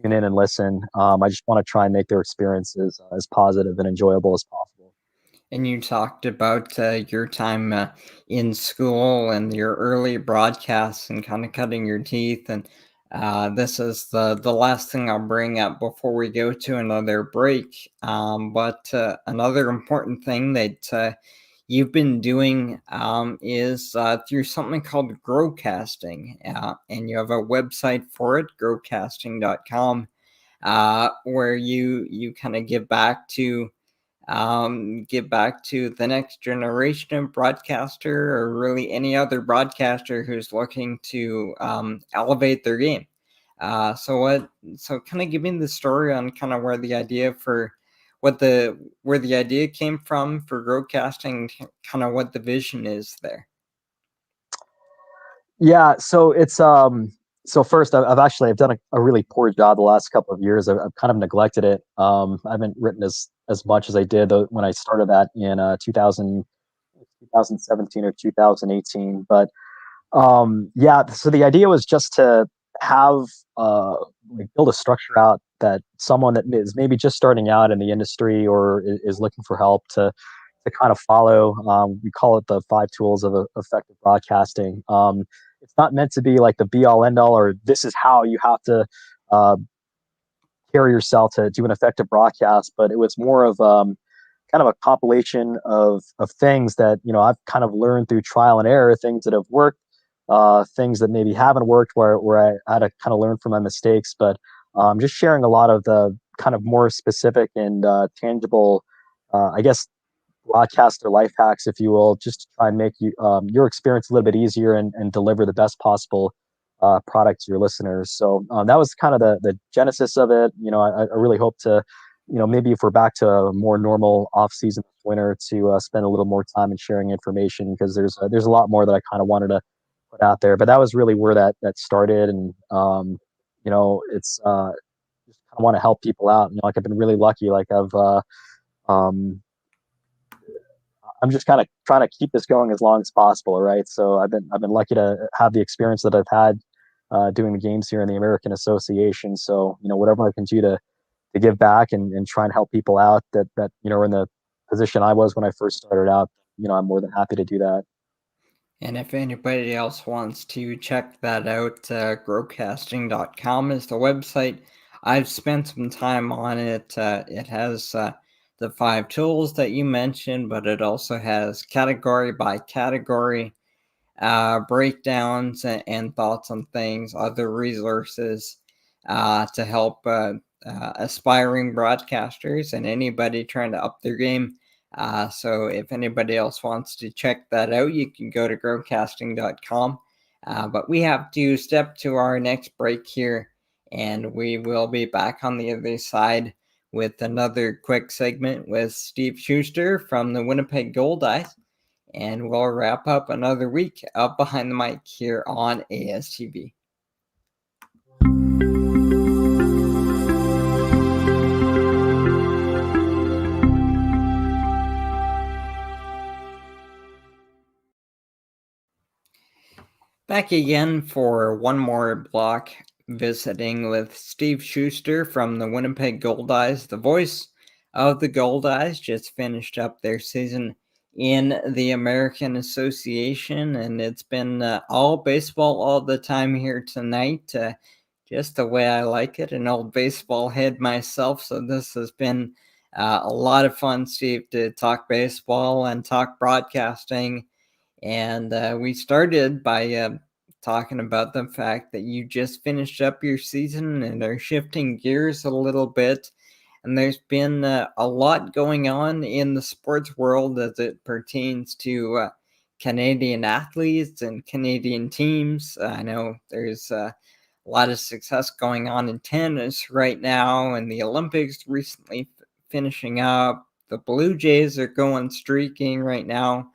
tune in and listen, I just want to try and make their experiences as positive and enjoyable as possible. And you talked about your time in school and your early broadcasts and kind of cutting your teeth. And this is the last thing I'll bring up before we go to another break. But another important thing that you've been doing is through something called Growcasting. And you have a website for it, growcasting.com, where you kind of give back to the next generation of broadcaster, or really any other broadcaster who's looking to elevate their game. So kind of give me the story on kind of where the idea came from for Growcasting, kind of what the vision is there. Yeah, so so first, I've done a really poor job the last couple of years. I've kind of neglected it. I haven't written as much as I did when I started that in 2017 or 2018. But yeah, so the idea was just to have build a structure out that someone that is maybe just starting out in the industry, or is looking for help, to kind of follow. We call it the 5 tools of effective broadcasting. It's not meant to be like the be all end all, or this is how you have to uh, carry yourself to do an effective broadcast. But it was more of kind of a compilation of things that I've kind of learned through trial and error, things that have worked, things that maybe haven't worked, where I had to kind of learn from my mistakes. But just sharing a lot of the kind of more specific and tangible, I guess, broadcaster life hacks, if you will, just to try and make your experience a little bit easier, and deliver the best possible product to your listeners. So that was kind of the genesis of it. I really hope to, maybe if we're back to a more normal off season this winter, to spend a little more time in sharing information, because there's a lot more that I kind of wanted to put out there. But that was really where that started. And it's just kind of want to help people out. Like, I've been really lucky. Like, um, I'm just kind of trying to keep this going as long as possible, right? So I've been lucky to have the experience that I've had doing the games here in the American Association. So, whatever I can do to give back and try and help people out that are in the position I was when I first started out, I'm more than happy to do that. And if anybody else wants to check that out, growcasting.com is the website. I've spent some time on it. It has the 5 tools that you mentioned, but it also has category by category breakdowns and thoughts on things, other resources to help aspiring broadcasters and anybody trying to up their game. So if anybody else wants to check that out, you can go to growcasting.com. But we have to step to our next break here, and we will be back on the other side with another quick segment with Steve Schuster from the Winnipeg Goldeyes. And we'll wrap up another week of Behind the Mic here on ASTV. Back again for one more block, visiting with Steve Schuster from the Winnipeg Goldeyes. The voice of the Goldeyes just finished up their season in the American Association, and it's been all baseball all the time here tonight, just the way I like it, an old baseball head myself, so this has been a lot of fun, Steve, to talk baseball and talk broadcasting. And we started by talking about the fact that you just finished up your season and are shifting gears a little bit. And there's been a lot going on in the sports world as it pertains to Canadian athletes and Canadian teams. I know there's a lot of success going on in tennis right now, and the Olympics recently finishing up. The Blue Jays are going streaking right now.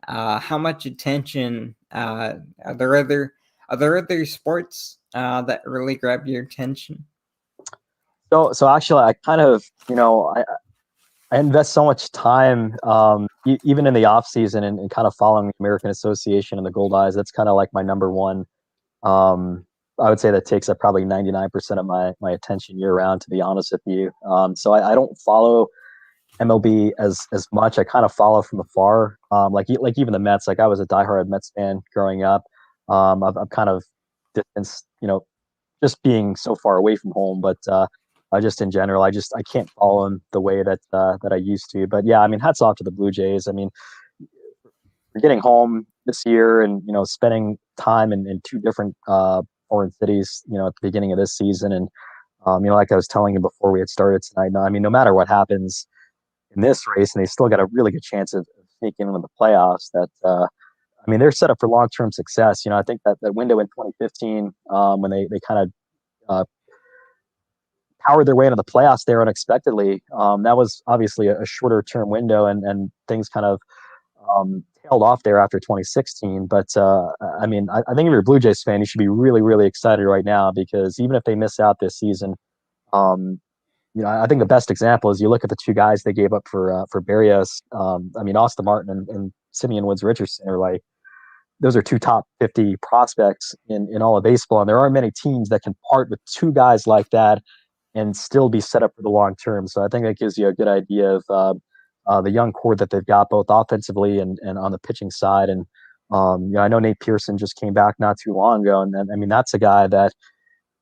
How much attention are there other sports that really grab your attention? So actually, I kind of, I invest so much time, even in the off season, and kind of following the American Association and the Goldeyes. That's kind of like my number one. I would say that takes up probably 99% of my attention year round, to be honest with you. So I don't follow MLB as much. I kind of follow from afar. Like even the Mets. Like I was a diehard Mets fan growing up. I've kind of distanced, just being so far away from home, but just in general, I can't follow them the way that I used to. But yeah, I mean, hats off to the Blue Jays. I mean, we're getting home this year and spending time in 2 different foreign cities, at the beginning of this season, and like I was telling you before we had started tonight. I mean, no matter what happens in this race, and they still got a really good chance of sneaking into the playoffs. That I mean, they're set up for long-term success. I think that window in 2015, when they kind of powered their way into the playoffs there unexpectedly, that was obviously a shorter-term window, and things kind of tailed off there after 2016. But I mean, I think if you're a Blue Jays fan, you should be really, really excited right now, because even if they miss out this season, I think the best example is you look at the 2 guys they gave up for Berrios. I mean, Austin Martin and Simeon Woods Richardson are like, those are 2 top 50 prospects in all of baseball. And there aren't many teams that can part with 2 guys like that and still be set up for the long term. So I think that gives you a good idea of the young core that they've got, both offensively and on the pitching side. And I know Nate Pearson just came back not too long ago, and I mean, that's a guy that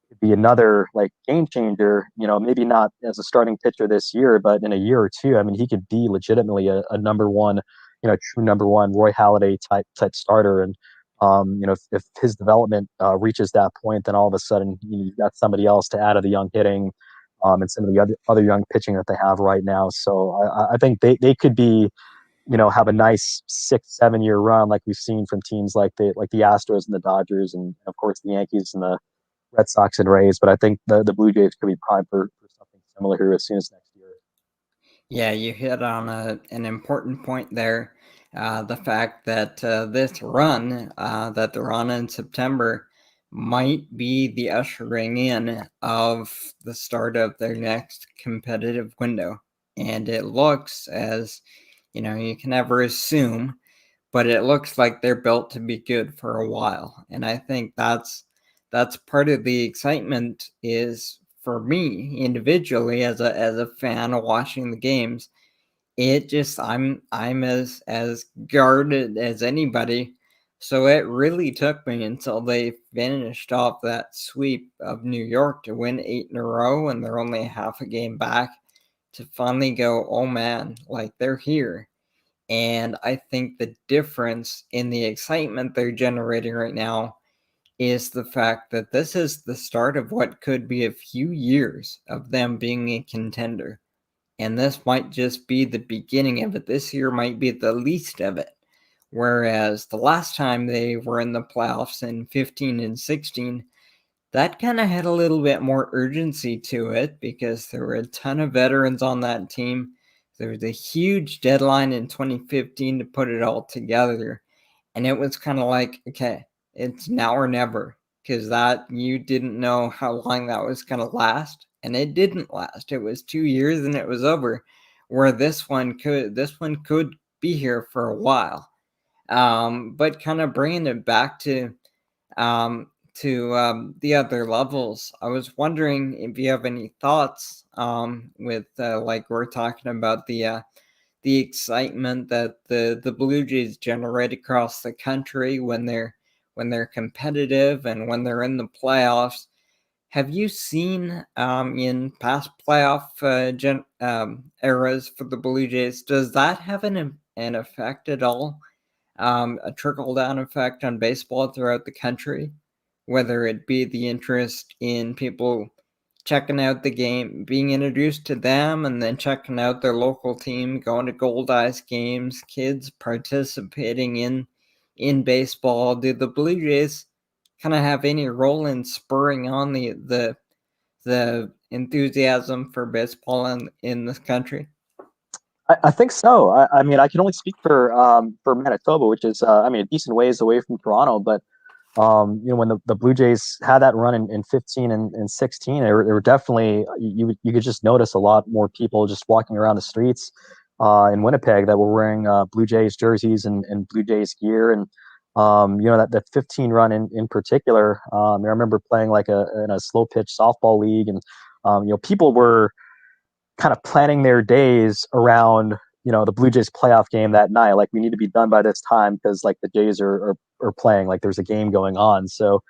could be another like game changer. Maybe not as a starting pitcher this year, but in a year or 2, I mean, he could be legitimately a number one, true number one Roy Halladay type starter. And if his development reaches that point, then all of a sudden you've got somebody else to add to the young hitting, and some of the other young pitching that they have right now. So I think they could be, have a nice 6-7 year run like we've seen from teams like the Astros and the Dodgers, and of course the Yankees and the Red Sox and Rays. But I think the Blue Jays could be primed for something similar here as soon as next year. Yeah, you hit on an important point there. The fact that this run that they're on in September might be the ushering in of the start of their next competitive window. And it looks, as you can never assume, but it looks like they're built to be good for a while. And I think that's that's part of the excitement is for me individually as a fan of watching the games. It just I'm as guarded as anybody. So it really took me until they finished off that sweep of New York to win 8 in a row and they're only half a game back to finally go, oh man, like they're here. And I think the difference in the excitement they're generating right now is the fact that this is the start of what could be a few years of them being a contender. And this might just be the beginning of it. This year might be the least of it. Whereas the last time they were in the playoffs in 15 and 16, that kind of had a little bit more urgency to it because there were a ton of veterans on that team. There was a huge deadline in 2015 to put it all together. And it was kind of like, okay, it's now or never because that you didn't know how long that was going to last. And it didn't last. It was 2 years and it was over. Where this one could be here for a while. But kind of bringing it back to the other levels. I was wondering if you have any thoughts with like we're talking about the excitement that the Blue Jays generate across the country when they're competitive and when they're in the playoffs. Have you seen in past playoff eras for the Blue Jays? Does that have an effect at all? A trickle down effect on baseball throughout the country, whether it be the interest in people checking out the game, being introduced to them, and then checking out their local team, going to Goldeyes games, kids participating in baseball. Do the Blue Jays kind of have any role in spurring on the enthusiasm for baseball in this country? I think so. I mean, I can only speak for Manitoba, which is I mean, a decent ways away from Toronto. But when the Blue Jays had that run in 15 and 16, they were definitely you could just notice a lot more people just walking around the streets in Winnipeg that were wearing Blue Jays jerseys and Blue Jays gear. And that 15 run in particular, I remember playing like in a slow pitch softball league, and people were kind of planning their days around the Blue Jays playoff game that night. Like, we need to be done by this time because like the Jays are playing, like there's a game going on. So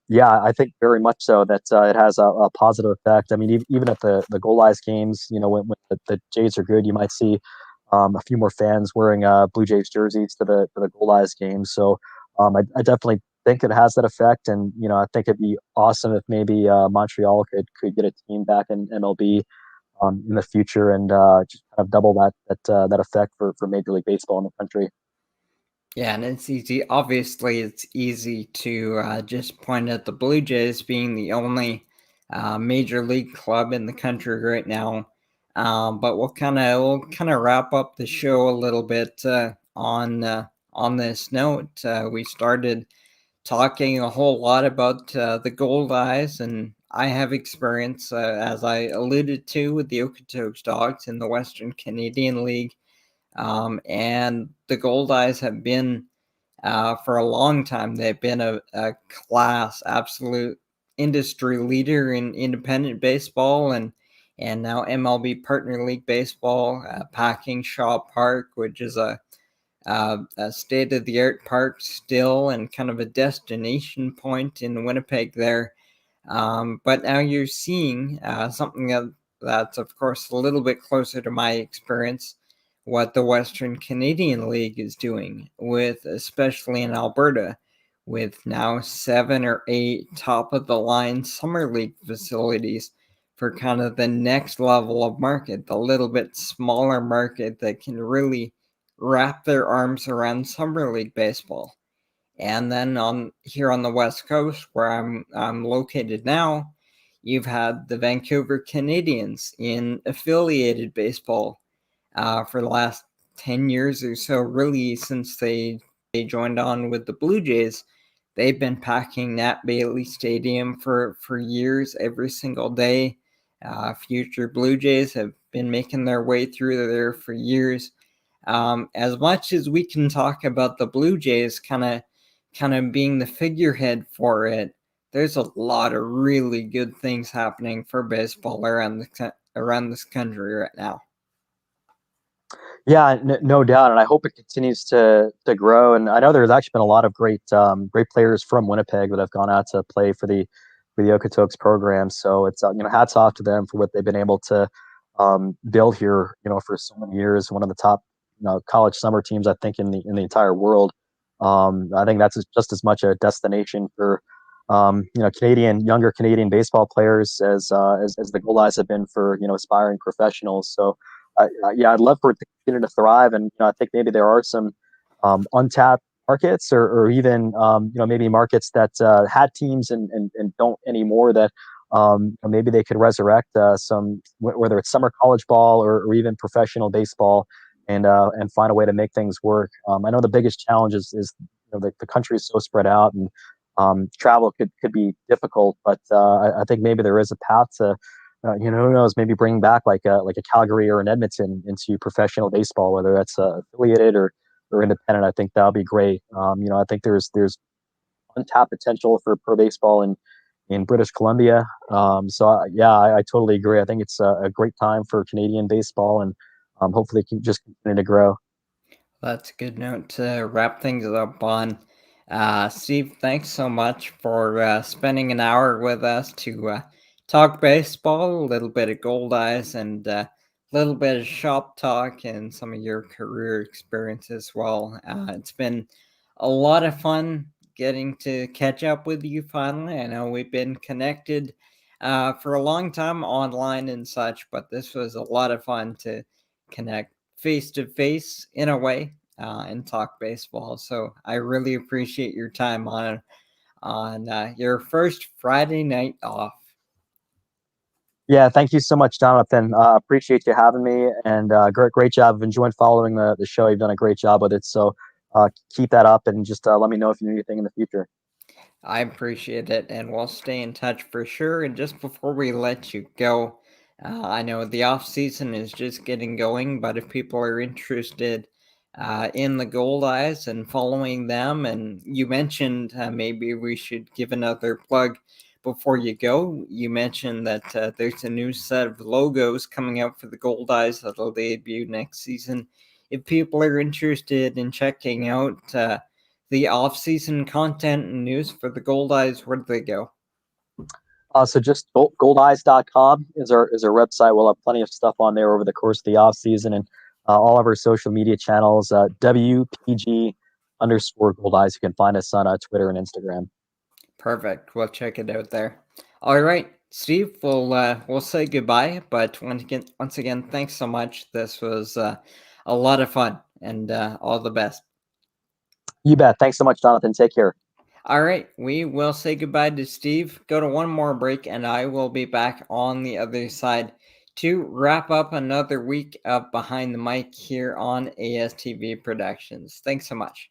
yeah, I think very much so that it has a positive effect. I mean, even at the goal eyes games, when the Jays are good, you might see a few more fans wearing Blue Jays jerseys to the goal eyes games. So I definitely think it has that effect. And I think it'd be awesome if maybe Montreal could get a team back in MLB in the future, and just kind of double that effect for Major League Baseball in the country. Yeah, and it's easy. Obviously, it's easy to just point at the Blue Jays being the only major league club in the country right now. But we'll kind of wrap up the show a little bit on this note. We started talking a whole lot about the Goldeyes, and I have experience, as I alluded to, with the Okotoks Dogs in the Western Canadian League. And the Goldeyes have been, for a long time, they've been a class, absolute industry leader in independent baseball and now MLB Partner League Baseball, packing Shaw Park, which is a state-of-the-art park still and kind of a destination point in Winnipeg there. But now you're seeing something that's, of course, a little bit closer to my experience, what the Western Canadian League is doing, with especially in Alberta, with now 7 or 8 top-of-the-line summer league facilities for kind of the next level of market, the little bit smaller market that can really wrap their arms around summer league baseball. And then here on the West Coast, where I'm located now, you've had the Vancouver Canadians in affiliated baseball for the last 10 years or so, really since they joined on with the Blue Jays. They've been packing Nat Bailey Stadium for years, every single day. Future Blue Jays have been making their way through there for years. As much as we can talk about the Blue Jays kind of being the figurehead for it, there's a lot of really good things happening for baseball around this country right now. Yeah, no doubt, and I hope it continues to grow. And I know there's actually been a lot of great players from Winnipeg that have gone out to play for the Okotoks program. So it's hats off to them for what they've been able to build here. For so many years, one of the top college summer teams I think in the entire world. I think that's just as much a destination for younger Canadian baseball players as the Goldeyes have been for aspiring professionals. So yeah, I'd love for it to continue to thrive, and I think maybe there are some untapped markets, or even maybe markets that had teams and don't anymore, that maybe they could resurrect some, whether it's summer college ball or even professional baseball, and find a way to make things work. I know the biggest challenge is the country is so spread out, and travel could be difficult, but I think maybe there is a path to who knows, maybe bring back like a Calgary or an Edmonton into professional baseball, whether that's affiliated or independent. I think that'll be great. I think there's untapped potential for pro baseball in British Columbia. Yeah, I totally agree. I think it's a great time for Canadian baseball, and hopefully it can just continue to grow. That's a good note to wrap things up on. Steve, thanks so much for spending an hour with us to talk baseball, a little bit of Goldeyes, and a little bit of shop talk and some of your career experience as well. It's been a lot of fun getting to catch up with you finally. I know we've been connected for a long time online and such, but this was a lot of fun to connect face to face in a way and talk baseball. So I really appreciate your time on your first Friday night off. Yeah, thank you so much, Jonathan. Appreciate you having me, and great job. I've enjoyed following the show. You've done a great job with it. So keep that up, and just let me know if you need anything in the future. I appreciate it, and we'll stay in touch for sure. And just before we let you go, I know the off season is just getting going, but if people are interested in the Goldeyes and following them, and you mentioned maybe we should give another plug before you go. You mentioned that there's a new set of logos coming out for the Goldeyes that'll debut next season. If people are interested in checking out the off-season content and news for the Goldeyes, where do they go? So just goldeyes.com is our website. We'll have plenty of stuff on there over the course of the off season, and all of our social media channels, WPG _Goldeyes. You can find us on Twitter and Instagram. Perfect. We'll check it out there. All right, Steve. We'll say goodbye. But once again, thanks so much. This was a lot of fun, and all the best. You bet. Thanks so much, Jonathan. Take care. All right, we will say goodbye to Steve. Go to one more break, and I will be back on the other side to wrap up another week of Behind the Mic here on ASTV Productions. Thanks so much.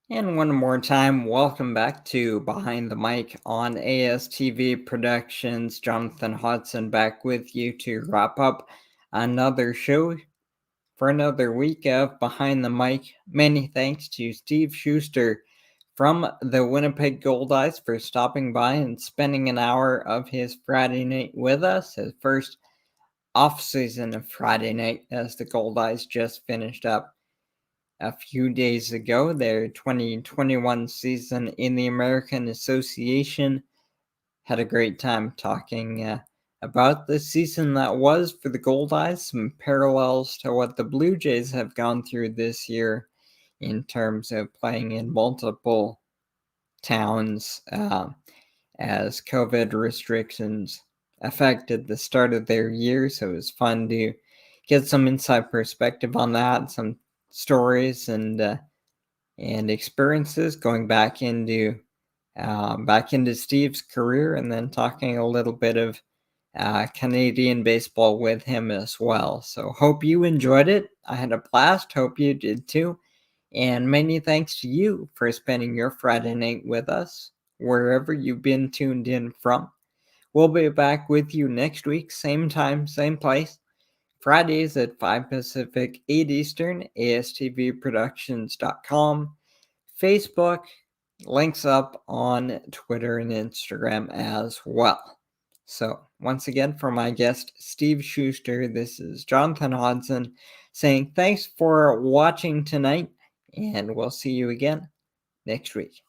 And one more time, welcome back to Behind the Mic on ASTV Productions. Jonathan Hodgson back with you to wrap up another show for another week of Behind the Mic. Many thanks to Steve Schuster from the Winnipeg Goldeyes for stopping by and spending an hour of his Friday night with us, his first off-season of Friday night, as the Goldeyes just finished up a few days ago their 2021 season in the American Association. Had a great time talking about the season that was for the Goldeyes, some parallels to what the Blue Jays have gone through this year in terms of playing in multiple towns as COVID restrictions affected the start of their year. So it was fun to get some inside perspective on that, some stories, and and experiences, going back into Steve's career, and then talking a little bit of Canadian baseball with him as well. So hope you enjoyed it. I had a blast. Hope you did too. And many thanks to you for spending your Friday night with us, wherever you've been tuned in from. We'll be back with you next week, same time, same place. Fridays at 5 Pacific, 8 Eastern, astvproductions.com, Facebook, links up on Twitter and Instagram as well. So, once again, for my guest, Steve Schuster, this is Jonathan Hodgson saying thanks for watching tonight, and we'll see you again next week.